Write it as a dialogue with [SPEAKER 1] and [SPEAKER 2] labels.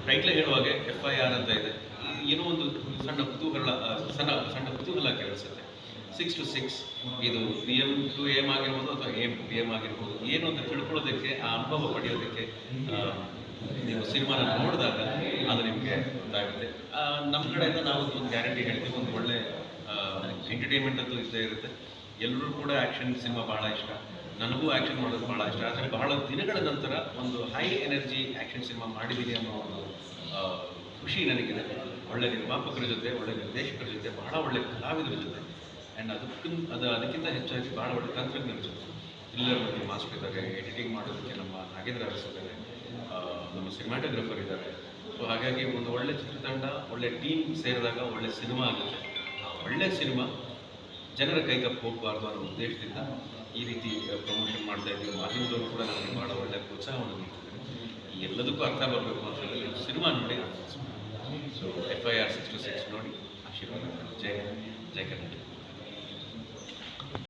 [SPEAKER 1] Title ಹೇಳುವಾಗೆ FIR ಅಂತ ಇದೆ. ಏನೋ ಒಂದು ಸಣ್ಣ ಕುತೂಹಲ ಸಣ್ಣ ಕುತೂಹಲ ಕೆರಳಿಸುತ್ತೆ. 6 to 6 ಇದು PM to AM ಆಗಿರ್ಬೋದು ಅಥವಾ AM to PM ಆಗಿರ್ಬೋದು, ಏನು ಅಂತ ತಿಳ್ಕೊಳ್ಳೋದಕ್ಕೆ, ಆ ಅನುಭವ ಪಡೆಯೋದಕ್ಕೆ ನೀವು ಸಿನಿಮಾನ ನೋಡಿದಾಗ ಅದು ನಿಮಗೆ ಗೊತ್ತಾಗುತ್ತೆ. ನಮ್ಮ ಕಡೆಯಿಂದ ನಾವು ಒಂದು ಗ್ಯಾರಂಟಿ ಹೇಳ್ತೀವಿ, ಒಂದು ಒಳ್ಳೆ ಎಂಟರ್ಟೈನ್ಮೆಂಟ್ ಅಂತೂ ಇದ್ದೇ ಇರುತ್ತೆ. ಎಲ್ಲರೂ ಕೂಡ ಆ್ಯಕ್ಷನ್ ಸಿನಿಮಾ ಭಾಳ ಇಷ್ಟ, ನನಗೂ ಆ್ಯಕ್ಷನ್ ಮಾಡೋದು ಭಾಳ ಇಷ್ಟ. ಆದರೆ ಬಹಳ ದಿನಗಳ ನಂತರ ಒಂದು ಹೈ ಎನರ್ಜಿ ಆ್ಯಕ್ಷನ್ ಸಿನಿಮಾ ಮಾಡಿದ್ದೀನಿ ಅನ್ನೋ ಒಂದು ಖುಷಿ ನನಗಿದೆ. ಒಳ್ಳೆ ನಿರ್ಮಾಪಕರ ಜೊತೆ, ಒಳ್ಳೆ ನಿರ್ದೇಶಕರ ಜೊತೆ, ಬಹಳ ಒಳ್ಳೆ ಕಲಾವಿದರ ಜೊತೆ, ಆ್ಯಂಡ್ ಅದಕ್ಕಿಂತ ಹೆಚ್ಚಾಗಿ ಭಾಳ ಒಳ್ಳೆ ತಂತ್ರಜ್ಞರ ಜೊತೆ, ಇಲ್ಲರ್ ಮತ್ತು ಮಾಸ್ಟರ್ ಇದ್ದಾರೆ, ಎಡಿಟಿಂಗ್ ಮಾಡೋದಕ್ಕೆ ನಮ್ಮ ನಾಗೇಂದ್ರ ಅರಸ್ ಇದ್ದಾರೆ, ನಮ್ಮ ಸಿನಿಮಾಟೋಗ್ರಫರ್ ಇದ್ದಾರೆ. ಸೊ ಹಾಗಾಗಿ ಒಂದು ಒಳ್ಳೆ ಚಿತ್ರತಂಡ, ಒಳ್ಳೆ ಟೀಮ್ ಸೇರಿದಾಗ ಒಳ್ಳೆ ಸಿನಿಮಾ ಆಗುತ್ತೆ. ಒಳ್ಳೆ ಸಿನಿಮಾ ಜನರ ಕೈತಪ್ಪು ಹೋಗಬಾರ್ದು ಅನ್ನೋ ಉದ್ದೇಶದಿಂದ ಈ ರೀತಿ ಪ್ರಮೋಷನ್ ಮಾಡ್ತಾ ಇದ್ದೀವಿ. ಮಾಧ್ಯಮದವರು ಕೂಡ ನಮಗೆ ಭಾಳ ಒಳ್ಳೆಯ ಪ್ರೋತ್ಸಾಹವನ್ನು ನೀಡ್ತಿದ್ದಾರೆ. ಈ ಎಲ್ಲದಕ್ಕೂ ಅರ್ಥ ಬರಬೇಕು ಅಂತ ಹೇಳಿ ಸಿನಿಮಾ ನೋಡಿ. ಸೊ FIR 6 to 6 ನೋಡಿ ಆಶೀರ್ವಾದ. ಜೈ ಕರ್ನಾಟಕ.